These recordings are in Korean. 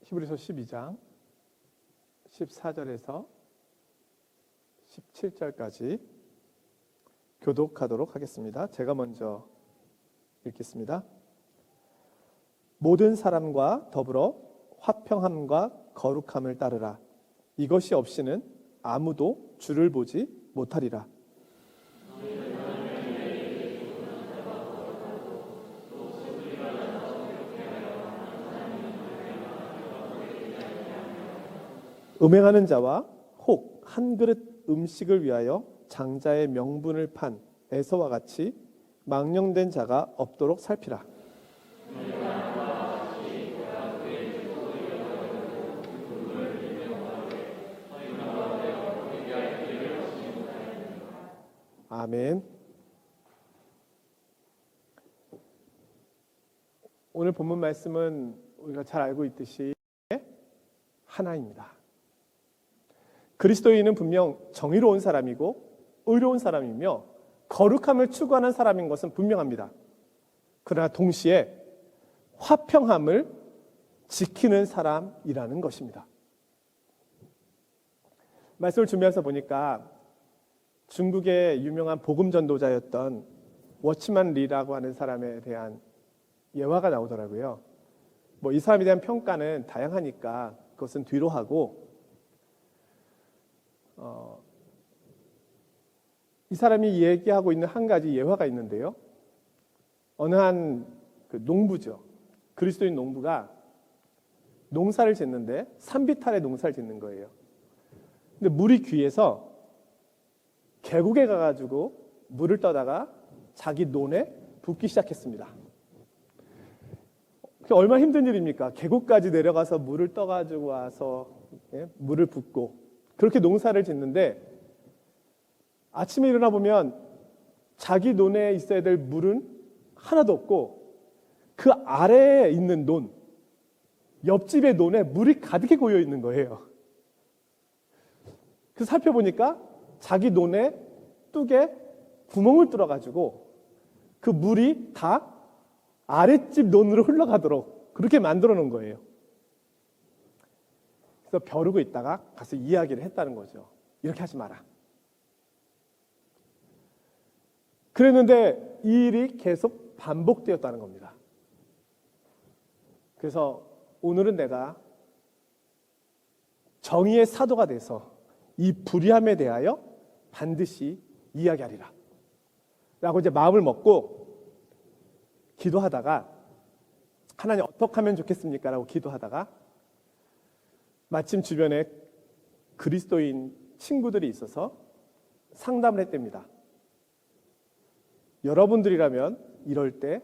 히브리서 12장 14절에서 17절까지 교독하도록 하겠습니다. 제가 먼저 읽겠습니다. 모든 사람과 더불어 화평함과 거룩함을 따르라. 이것이 없이는 아무도 주를 보지 못하리라. 음행하는 자와 혹 한 그릇 음식을 위하여 장자의 명분을 판 에서와 같이 망령된 자가 없도록 살피라. 아멘. 오늘 본문 말씀은 우리가 잘 알고 있듯이 하나입니다. 그리스도인은 분명 정의로운 사람이고 의로운 사람이며 거룩함을 추구하는 사람인 것은 분명합니다. 그러나 동시에 화평함을 지키는 사람이라는 것입니다. 말씀을 준비해서 보니까 중국의 유명한 복음 전도자였던 워치만 리라고 하는 사람에 대한 예화가 나오더라고요. 이 사람에 대한 평가는 다양하니까 그것은 뒤로 하고, 이 사람이 얘기하고 있는 한 가지 예화가 있는데요. 어느 한 농부죠. 그리스도인 농부가 농사를 짓는데 산비탈에 농사를 짓는 거예요. 근데 물이 귀해서 계곡에 가가지고 물을 떠다가 자기 논에 붓기 시작했습니다. 그게 얼마나 힘든 일입니까? 계곡까지 내려가서 물을 떠가지고 와서 물을 붓고 그렇게 농사를 짓는데, 아침에 일어나 보면 자기 논에 있어야 될 물은 하나도 없고 그 아래에 있는 논, 옆집의 논에 물이 가득히 고여 있는 거예요. 그래서 살펴보니까 자기 논에 뚝에 구멍을 뚫어가지고 그 물이 다 아랫집 논으로 흘러가도록 그렇게 만들어 놓은 거예요. 그래서 벼르고 있다가 가서 이야기를 했다는 거죠. 이렇게 하지 마라. 그랬는데 이 일이 계속 반복되었다는 겁니다. 그래서 오늘은 내가 정의의 사도가 돼서 이 불의함에 대하여 반드시 이야기하리라 라고 이제 마음을 먹고 기도하다가, 하나님 어떻게 하면 좋겠습니까? 라고 기도하다가 마침 주변에 그리스도인 친구들이 있어서 상담을 했답니다. 여러분들이라면 이럴 때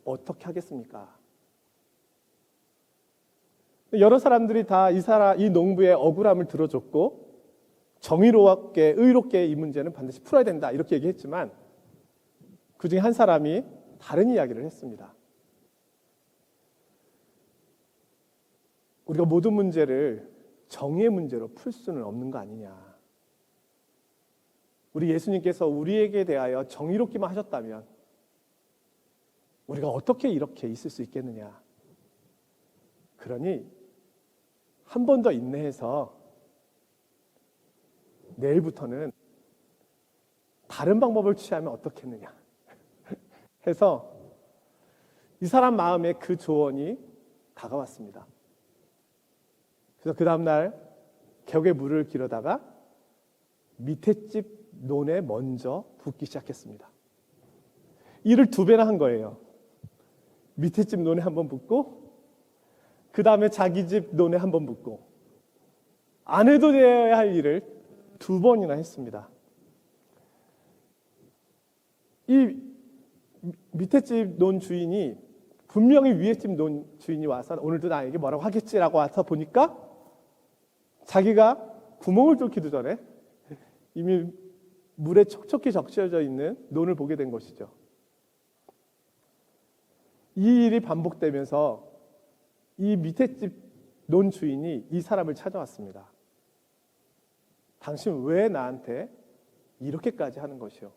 어떻게 하겠습니까? 여러 사람들이 다 이 농부의 억울함을 들어줬고 정의롭게 의롭게 이 문제는 반드시 풀어야 된다 이렇게 얘기했지만, 그 중에 한 사람이 다른 이야기를 했습니다. 우리가 모든 문제를 정의의 문제로 풀 수는 없는 거 아니냐. 우리 예수님께서 우리에게 대하여 정의롭기만 하셨다면 우리가 어떻게 이렇게 있을 수 있겠느냐. 그러니 한 번 더 인내해서 내일부터는 다른 방법을 취하면 어떻겠느냐 해서 이 사람 마음에 그 조언이 다가왔습니다. 그래서 그 다음날 계곡에 물을 기르다가 밑에 집 논에 먼저 붓기 시작했습니다. 일을 2배나 한 거예요. 밑에 집 논에 한번 붓고 그 다음에 자기 집 논에 한번 붓고, 안 해도 돼야 할 일을 2번이나 했습니다. 이 밑에 집 논 주인이 분명히 위에 집 논 주인이 와서 오늘도 나에게 뭐라고 하겠지라고 와서 보니까 자기가 구멍을 뚫기도 전에 이미 물에 촉촉히 적셔져 있는 논을 보게 된 것이죠. 이 일이 반복되면서 이 밑에 집 논 주인이 이 사람을 찾아왔습니다. 당신 왜 나한테 이렇게까지 하는 것이요?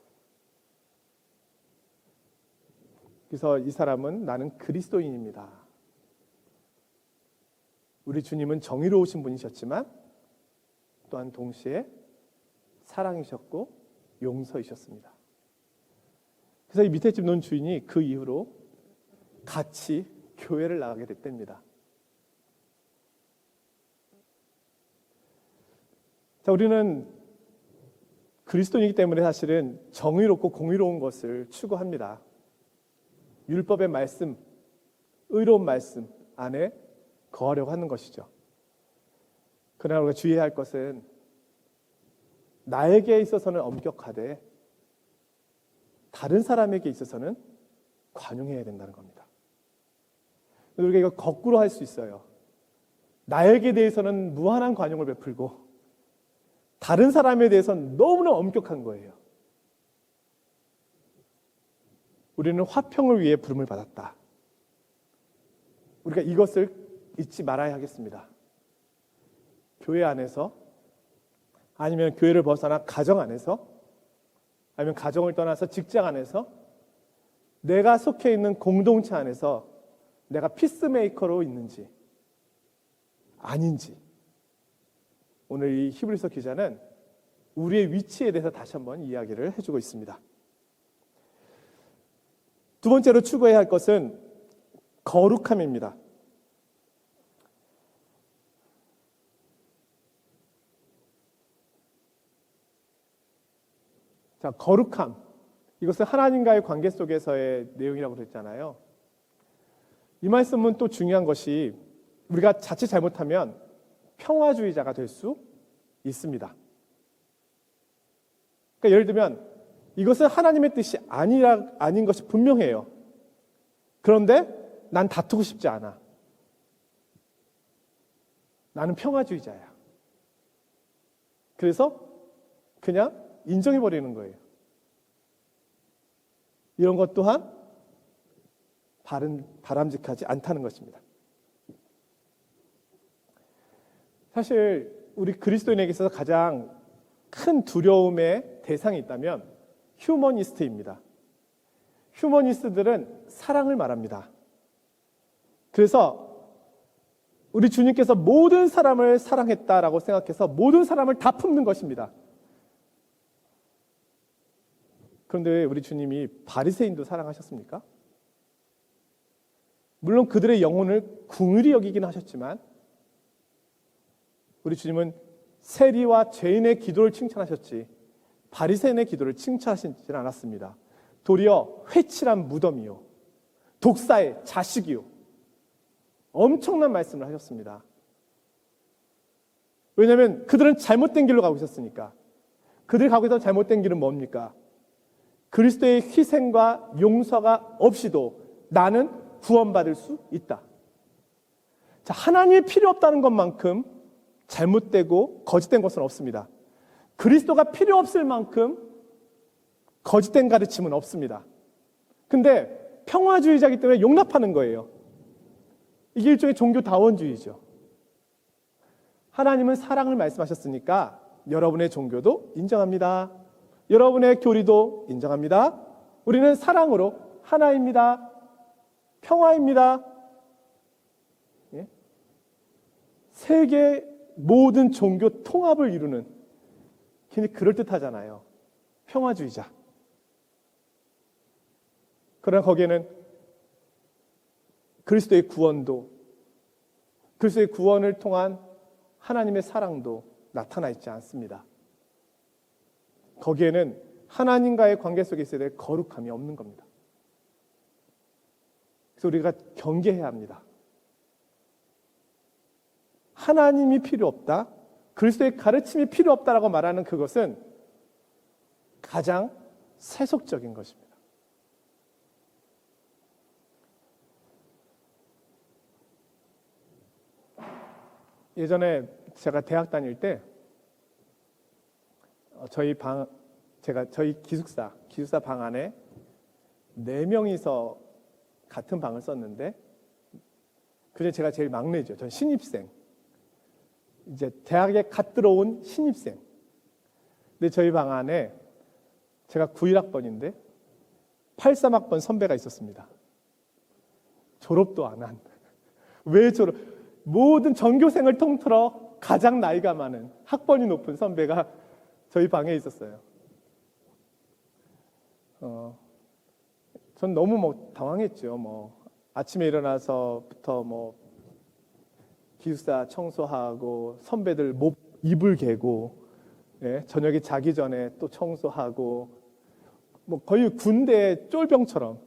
그래서 이 사람은 나는 그리스도인입니다. 우리 주님은 정의로우신 분이셨지만 또한 동시에 사랑이셨고 용서이셨습니다. 그래서 이 밑에 집 논 주인이 그 이후로 같이 교회를 나가게 됐답니다. 자, 우리는 그리스도인이기 때문에 사실은 정의롭고 공의로운 것을 추구합니다. 율법의 말씀, 의로운 말씀 안에 거하려고 하는 것이죠. 그러나 우리가 주의해야 할 것은 나에게 있어서는 엄격하되 다른 사람에게 있어서는 관용해야 된다는 겁니다. 우리가 이거 거꾸로 할 수 있어요. 나에게 대해서는 무한한 관용을 베풀고 다른 사람에 대해서는 너무나 엄격한 거예요. 우리는 화평을 위해 부름을 받았다. 우리가 이것을 잊지 말아야 하겠습니다. 교회 안에서 아니면 교회를 벗어나 가정 안에서 아니면 가정을 떠나서 직장 안에서 내가 속해 있는 공동체 안에서 내가 피스메이커로 있는지 아닌지 오늘 이 히브리서 기자는 우리의 위치에 대해서 다시 한번 이야기를 해주고 있습니다. 두 번째로 추구해야 할 것은 거룩함입니다. 자, 거룩함. 이것은 하나님과의 관계 속에서의 내용이라고 그랬잖아요. 이 말씀은 또 중요한 것이 우리가 자칫 잘못하면 평화주의자가 될 수 있습니다. 그러니까 예를 들면 이것은 하나님의 뜻이 아닌 것이 분명해요. 그런데 난 다투고 싶지 않아. 나는 평화주의자야. 그래서 그냥 인정해버리는 거예요. 이런 것 또한 바람직하지 않다는 것입니다. 사실 우리 그리스도인에게 있어서 가장 큰 두려움의 대상이 있다면 휴머니스트입니다. 휴머니스트들은 사랑을 말합니다. 그래서 우리 주님께서 모든 사람을 사랑했다라고 생각해서 모든 사람을 다 품는 것입니다. 그런데 우리 주님이 바리새인도 사랑하셨습니까? 물론 그들의 영혼을 궁휼히 여기긴 하셨지만 우리 주님은 세리와 죄인의 기도를 칭찬하셨지 바리새인의 기도를 칭찬하시지 않았습니다. 도리어 회칠한 무덤이요 독사의 자식이요 엄청난 말씀을 하셨습니다. 왜냐하면 그들은 잘못된 길로 가고 있었으니까. 그들이 가고 있던 잘못된 길은 뭡니까? 그리스도의 희생과 용서가 없이도 나는 구원받을 수 있다. 자, 하나님이 필요 없다는 것만큼 잘못되고 거짓된 것은 없습니다. 그리스도가 필요 없을 만큼 거짓된 가르침은 없습니다. 근데 평화주의자이기 때문에 용납하는 거예요. 이게 일종의 종교다원주의죠. 하나님은 사랑을 말씀하셨으니까 여러분의 종교도 인정합니다. 여러분의 교리도 인정합니다. 우리는 사랑으로 하나입니다. 평화입니다. 예? 세계 모든 종교 통합을 이루는 굉장히 그럴듯하잖아요. 평화주의자. 그러나 거기에는 그리스도의 구원도 그리스도의 구원을 통한 하나님의 사랑도 나타나 있지 않습니다. 거기에는 하나님과의 관계 속에 있어야 될 거룩함이 없는 겁니다. 그래서 우리가 경계해야 합니다. 하나님이 필요 없다, 그리스도의 가르침이 필요 없다라고 말하는 그것은 가장 세속적인 것입니다. 예전에 제가 대학 다닐 때 저희 기숙사 방 안에 4명이서 같은 방을 썼는데 그중에 제가 제일 막내죠. 전 신입생. 이제 대학에 갓 들어온 신입생. 근데 저희 방 안에 제가 91학번인데 83학번 선배가 있었습니다. 졸업도 안 한. 왜 졸업? 모든 전교생을 통틀어 가장 나이가 많은 학번이 높은 선배가 저희 방에 있었어요. 전 너무 당황했죠. 아침에 일어나서부터 기숙사 청소하고 선배들 이불 개고, 예, 저녁에 자기 전에 또 청소하고, 거의 군대 쫄병처럼.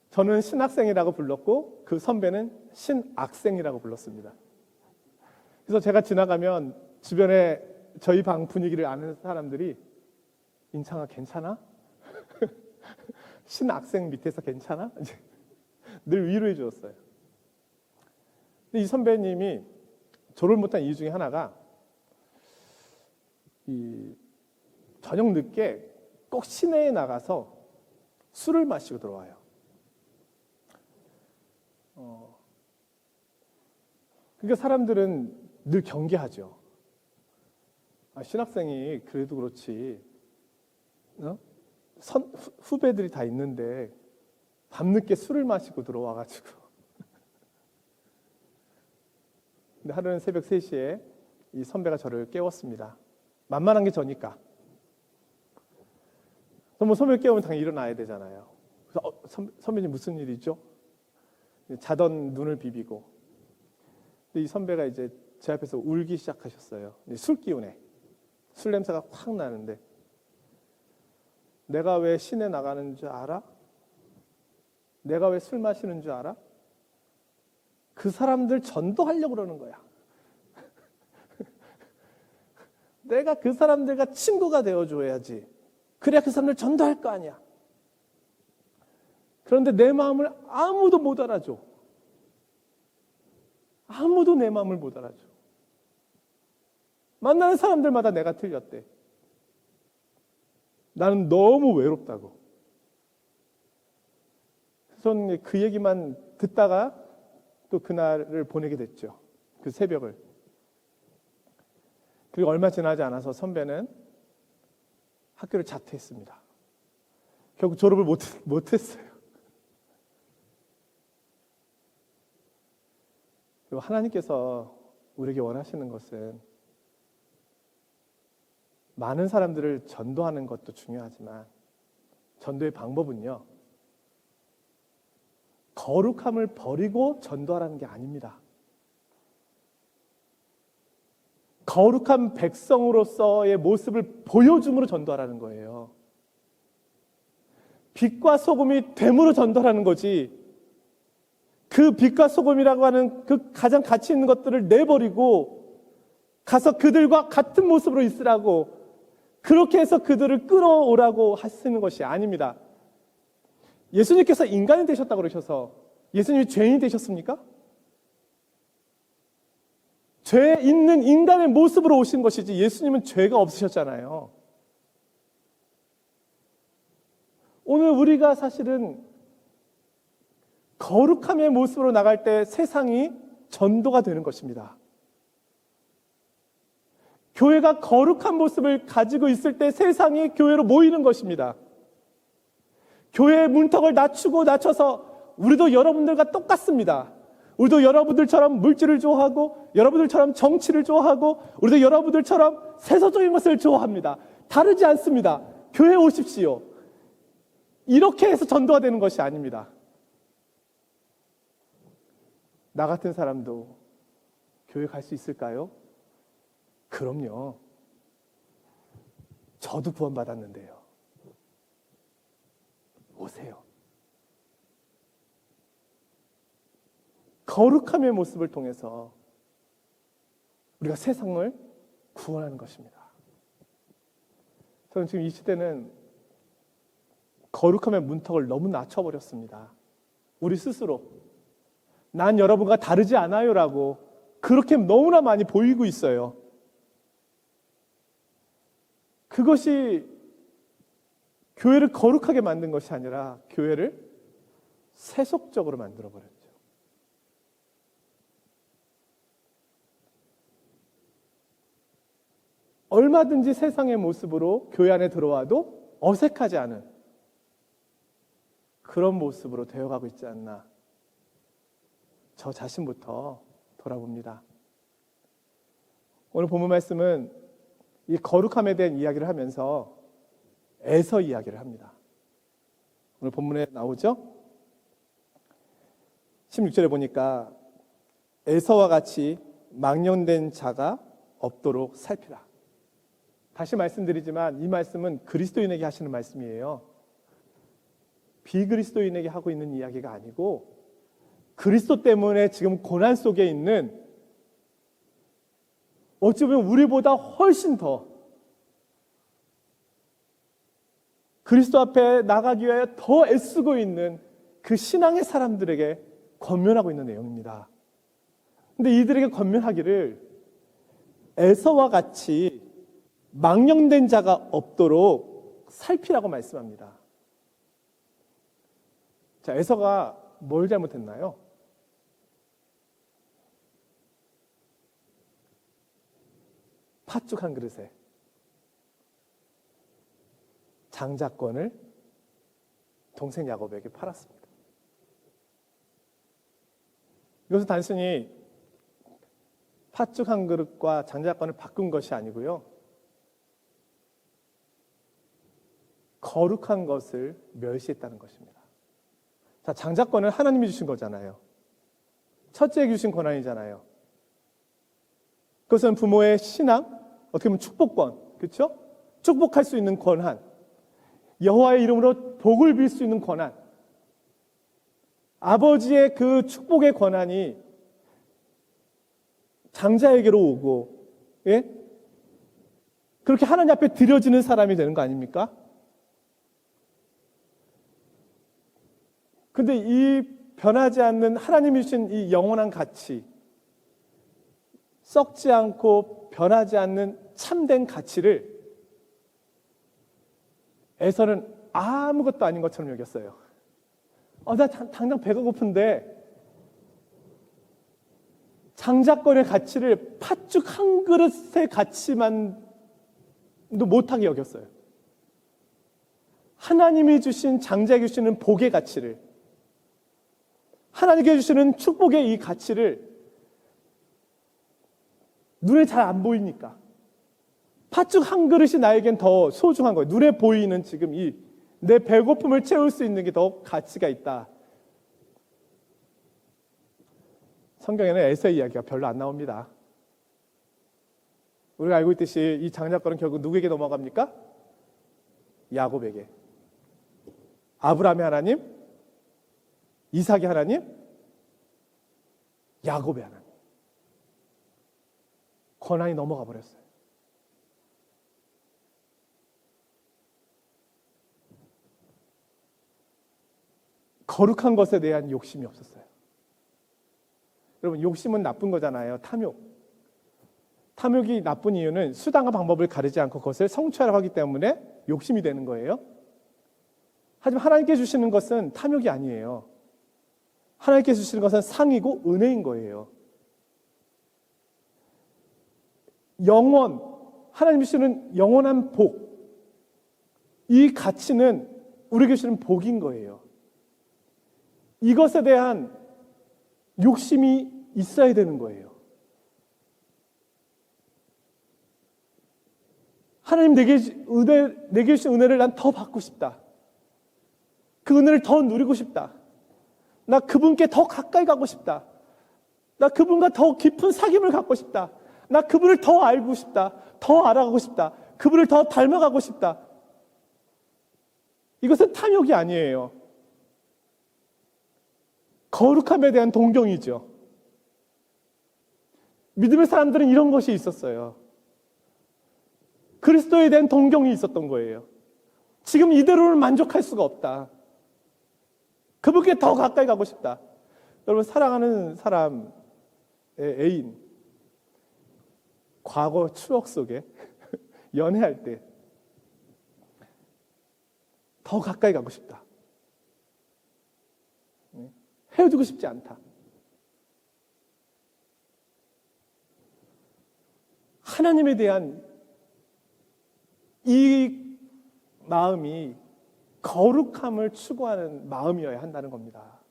저는 신학생이라고 불렀고 그 선배는 신악생이라고 불렀습니다. 그래서 제가 지나가면 주변에 저희 방 분위기를 아는 사람들이 인창아 괜찮아? 신악생 밑에서 괜찮아? 늘 위로해 주었어요. 근데 이 선배님이 졸업을 못한 이유 중에 하나가 저녁 늦게 꼭 시내에 나가서 술을 마시고 들어와요. 그러니까 사람들은 늘 경계하죠. 신학생이 그래도 그렇지, 후배들이 다 있는데 밤늦게 술을 마시고 들어와가지고. 근데 하루는 새벽 3시에 이 선배가 저를 깨웠습니다. 만만한 게 저니까. 선배 깨우면 당연히 일어나야 되잖아요. 그래서 선배님 무슨 일이죠? 자던 눈을 비비고. 근데 이 선배가 이제 제 앞에서 울기 시작하셨어요. 술 기운에. 술 냄새가 확 나는데, 내가 왜 시내 나가는 줄 알아? 내가 왜 술 마시는 줄 알아? 그 사람들 전도하려고 그러는 거야. 내가 그 사람들과 친구가 되어줘야지. 그래야 그 사람들 전도할 거 아니야. 그런데 내 마음을 아무도 못 알아줘. 아무도 내 마음을 못 알아줘. 만나는 사람들마다 내가 틀렸대. 나는 너무 외롭다고. 저는 그 얘기만 듣다가 또 그날을 보내게 됐죠. 그 새벽을. 그리고 얼마 지나지 않아서 선배는 학교를 자퇴했습니다. 결국 졸업을 못했어요. 그리고 하나님께서 우리에게 원하시는 것은 많은 사람들을 전도하는 것도 중요하지만 전도의 방법은요, 거룩함을 버리고 전도하라는 게 아닙니다. 거룩한 백성으로서의 모습을 보여줌으로 전도하라는 거예요. 빛과 소금이 됨으로 전도하라는 거지, 그 빛과 소금이라고 하는 그 가장 가치 있는 것들을 내버리고 가서 그들과 같은 모습으로 있으라고, 그렇게 해서 그들을 끌어오라고 하시는 것이 아닙니다. 예수님께서 인간이 되셨다고 그러셔서 예수님이 죄인이 되셨습니까? 죄 있는 인간의 모습으로 오신 것이지 예수님은 죄가 없으셨잖아요. 오늘 우리가 사실은 거룩함의 모습으로 나갈 때 세상이 전도가 되는 것입니다. 교회가 거룩한 모습을 가지고 있을 때 세상이 교회로 모이는 것입니다. 교회의 문턱을 낮춰서 우리도 여러분들과 똑같습니다. 우리도 여러분들처럼 물질을 좋아하고, 여러분들처럼 정치를 좋아하고, 우리도 여러분들처럼 세속적인 것을 좋아합니다. 다르지 않습니다. 교회에 오십시오. 이렇게 해서 전도가 되는 것이 아닙니다. 나 같은 사람도 교회 갈 수 있을까요? 그럼요. 저도 구원받았는데요. 오세요. 거룩함의 모습을 통해서 우리가 세상을 구원하는 것입니다. 저는 지금 이 시대는 거룩함의 문턱을 너무 낮춰버렸습니다. 우리 스스로 난 여러분과 다르지 않아요라고 그렇게 너무나 많이 보이고 있어요. 그것이 교회를 거룩하게 만든 것이 아니라 교회를 세속적으로 만들어버렸죠. 얼마든지 세상의 모습으로 교회 안에 들어와도 어색하지 않은 그런 모습으로 되어가고 있지 않나 저 자신부터 돌아봅니다. 오늘 본문 말씀은 이 거룩함에 대한 이야기를 하면서 에서 이야기를 합니다. 오늘 본문에 나오죠? 16절에 보니까 에서와 같이 망령된 자가 없도록 살피라. 다시 말씀드리지만 이 말씀은 그리스도인에게 하시는 말씀이에요. 비그리스도인에게 하고 있는 이야기가 아니고 그리스도 때문에 지금 고난 속에 있는, 어찌 보면 우리보다 훨씬 더 그리스도 앞에 나가기 위하여 더 애쓰고 있는 그 신앙의 사람들에게 권면하고 있는 내용입니다. 근데 이들에게 권면하기를 에서와 같이 망령된 자가 없도록 살피라고 말씀합니다. 자, 에서가 뭘 잘못했나요? 팥죽 한 그릇에 장자권을 동생 야곱에게 팔았습니다. 이것은 단순히 팥죽 한 그릇과 장자권을 바꾼 것이 아니고요, 거룩한 것을 멸시했다는 것입니다. 자, 장자권은 하나님이 주신 거잖아요. 첫째에게 주신 권한이잖아요. 그것은 부모의 신앙, 어떻게 보면 축복권, 그렇죠? 축복할 수 있는 권한, 여호와의 이름으로 복을 빌 수 있는 권한, 아버지의 그 축복의 권한이 장자에게로 오고, 예? 그렇게 하나님 앞에 드려지는 사람이 되는 거 아닙니까? 근데 이 변하지 않는 하나님이 주신 이 영원한 가치, 썩지 않고 변하지 않는 참된 가치를 에서는 아무것도 아닌 것처럼 여겼어요. 나 당장 배가 고픈데 장자권의 가치를 팥죽 한 그릇의 가치만도 못하게 여겼어요. 하나님이 주신, 장자에게 주시는 복의 가치를, 하나님께 주시는 축복의 이 가치를 눈에 잘 안 보이니까 팥죽 한 그릇이 나에겐 더 소중한 거예요. 눈에 보이는 지금 이 내 배고픔을 채울 수 있는 게 더 가치가 있다. 성경에는 에서의 이야기가 별로 안 나옵니다. 우리가 알고 있듯이 이 장자권은 결국 누구에게 넘어갑니까? 야곱에게. 아브라함의 하나님, 이삭의 하나님, 야곱의 하나님. 권한이 넘어가 버렸어요. 거룩한 것에 대한 욕심이 없었어요. 여러분, 욕심은 나쁜 거잖아요. 탐욕이 나쁜 이유는 수단과 방법을 가리지 않고 그것을 성취하려고 하기 때문에 욕심이 되는 거예요. 하지만 하나님께 주시는 것은 탐욕이 아니에요. 하나님께 주시는 것은 상이고 은혜인 거예요. 하나님이 주시는 영원한 복, 이 가치는 우리에게 주시는 복인 거예요. 이것에 대한 욕심이 있어야 되는 거예요. 하나님 내게 주신 은혜를 난 더 받고 싶다. 그 은혜를 더 누리고 싶다. 나 그분께 더 가까이 가고 싶다. 나 그분과 더 깊은 사귐을 갖고 싶다. 나 그분을 더 알고 싶다. 더 알아가고 싶다. 그분을 더 닮아가고 싶다. 이것은 탐욕이 아니에요. 거룩함에 대한 동경이죠. 믿음의 사람들은 이런 것이 있었어요. 그리스도에 대한 동경이 있었던 거예요. 지금 이대로는 만족할 수가 없다. 그분께 더 가까이 가고 싶다. 여러분, 사랑하는 사람의 애인, 과거 추억 속에 연애할 때 더 가까이 가고 싶다. 헤어지고 싶지 않다. 하나님에 대한 이 마음이 거룩함을 추구하는 마음이어야 한다는 겁니다.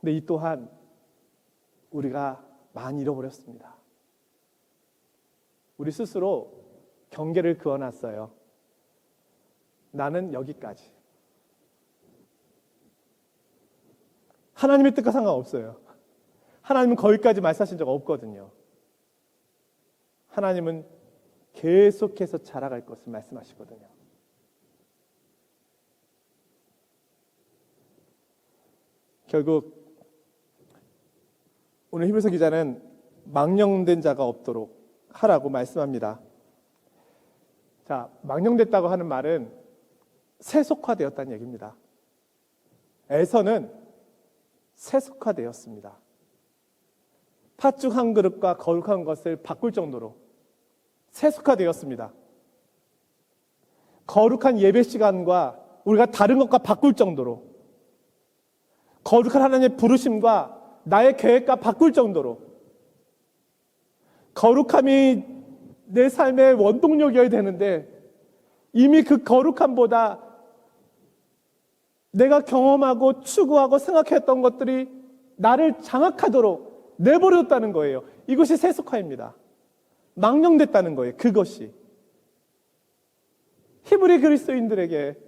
근데 이 또한 우리가 많이 잃어버렸습니다. 우리 스스로 경계를 그어놨어요. 나는 여기까지. 하나님의 뜻과 상관없어요. 하나님은 거기까지 말씀하신 적 없거든요. 하나님은 계속해서 자라갈 것을 말씀하시거든요. 결국 오늘 히브리서 기자는 망령된 자가 없도록 하라고 말씀합니다. 자, 망령됐다고 하는 말은 세속화되었다는 얘기입니다. 에서는 세속화되었습니다. 팥죽 한 그릇과 거룩한 것을 바꿀 정도로 세속화되었습니다. 거룩한 예배 시간과 우리가 다른 것과 바꿀 정도로, 거룩한 하나님의 부르심과 나의 계획과 바꿀 정도로, 거룩함이 내 삶의 원동력이어야 되는데 이미 그 거룩함보다 내가 경험하고 추구하고 생각했던 것들이 나를 장악하도록 내버려뒀다는 거예요. 이것이 세속화입니다. 망령됐다는 거예요. 그것이 히브리 그리스도인들에게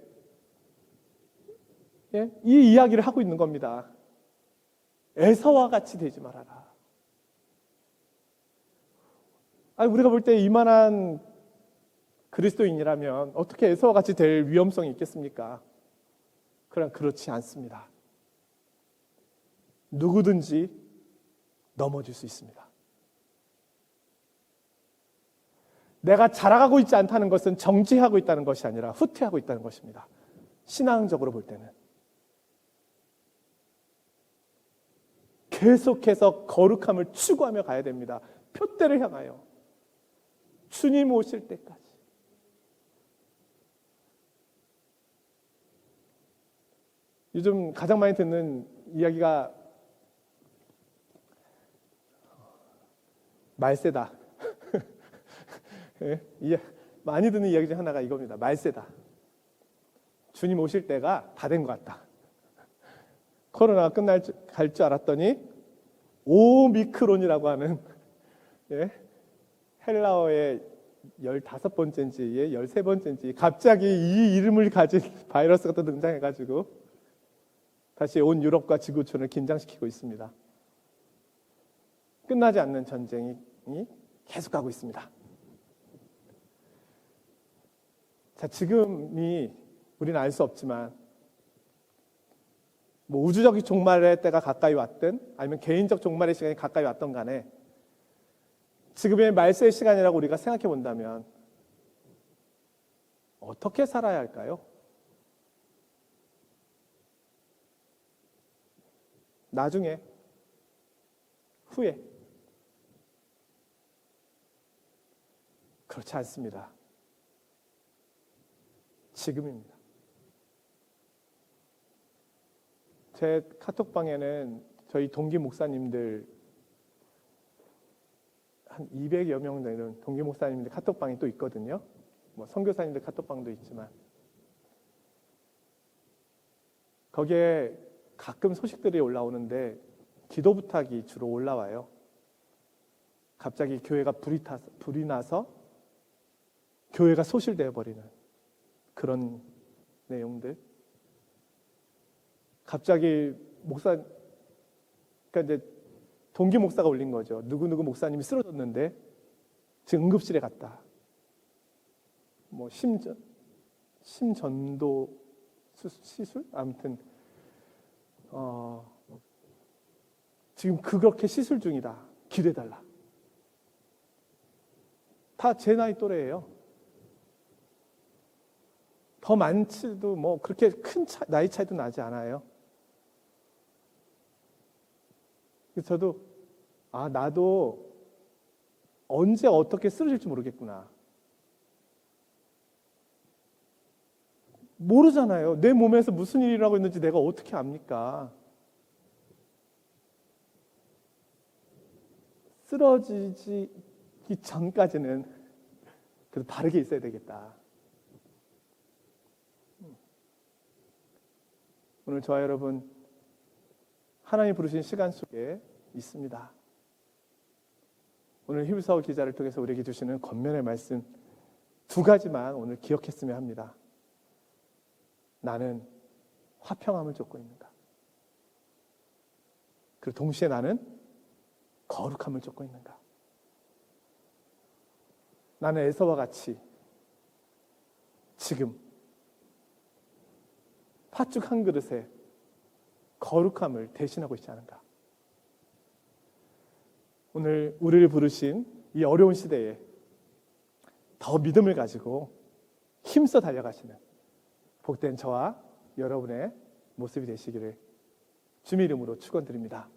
이 이야기를 하고 있는 겁니다. 에서와 같이 되지 말아라. 아니, 우리가 볼 때 이만한 그리스도인이라면 어떻게 에서와 같이 될 위험성이 있겠습니까? 그러나 그렇지 않습니다. 누구든지 넘어질 수 있습니다. 내가 자라가고 있지 않다는 것은 정지하고 있다는 것이 아니라 후퇴하고 있다는 것입니다. 신앙적으로 볼 때는. 계속해서 거룩함을 추구하며 가야 됩니다. 표대를 향하여 주님 오실 때까지. 요즘 가장 많이 듣는 이야기가 말세다. 많이 듣는 이야기 중 하나가 이겁니다. 말세다. 주님 오실 때가 다 된 것 같다. 코로나가 갈 줄 알았더니 오미크론이라고 하는 헬라어의 15번째인지 13번째인지 갑자기 이 이름을 가진 바이러스가 또 등장해가지고 다시 온 유럽과 지구촌을 긴장시키고 있습니다. 끝나지 않는 전쟁이 계속가고 있습니다. 자, 지금이 우리는 알 수 없지만 뭐 우주적 종말의 때가 가까이 왔든 아니면 개인적 종말의 시간이 가까이 왔던 간에 지금의 말세의 시간이라고 우리가 생각해 본다면 어떻게 살아야 할까요? 나중에, 후에. 그렇지 않습니다. 지금입니다. 제 카톡방에는 저희 동기 목사님들 한 200여 명 되는 동기 목사님들 카톡방이 또 있거든요. 뭐 선교사님들 카톡방도 있지만 거기에 가끔 소식들이 올라오는데 기도 부탁이 주로 올라와요. 갑자기 교회가 불이 나서 교회가 소실되어 버리는 그런 내용들. 갑자기 그러니까 이제 동기 목사가 올린 거죠. 누구누구 목사님이 쓰러졌는데 지금 응급실에 갔다. 뭐 심전도 시술? 아무튼 지금 그렇게 시술 중이다. 기도해달라. 다 제 나이 또래예요. 더 많지도 뭐 그렇게 큰 나이 차이도 나지 않아요. 그래서 저도 나도 언제 어떻게 쓰러질지 모르겠구나. 모르잖아요. 내 몸에서 무슨 일이 일어나고 있는지 내가 어떻게 압니까? 쓰러지기 전까지는 그래도 바르게 있어야 되겠다. 오늘 저와 여러분 하나님 부르신 시간 속에 있습니다. 오늘 히브리서 기자를 통해서 우리에게 주시는 권면의 말씀 두 가지만 오늘 기억했으면 합니다. 나는 화평함을 쫓고 있는가? 그리고 동시에 나는 거룩함을 쫓고 있는가? 나는 에서와 같이 지금 팥죽 한 그릇에 거룩함을 대신하고 있지 않은가? 오늘 우리를 부르신 이 어려운 시대에 더 믿음을 가지고 힘써 달려가시는 복된 저와 여러분의 모습이 되시기를 주님의 이름으로 축원드립니다.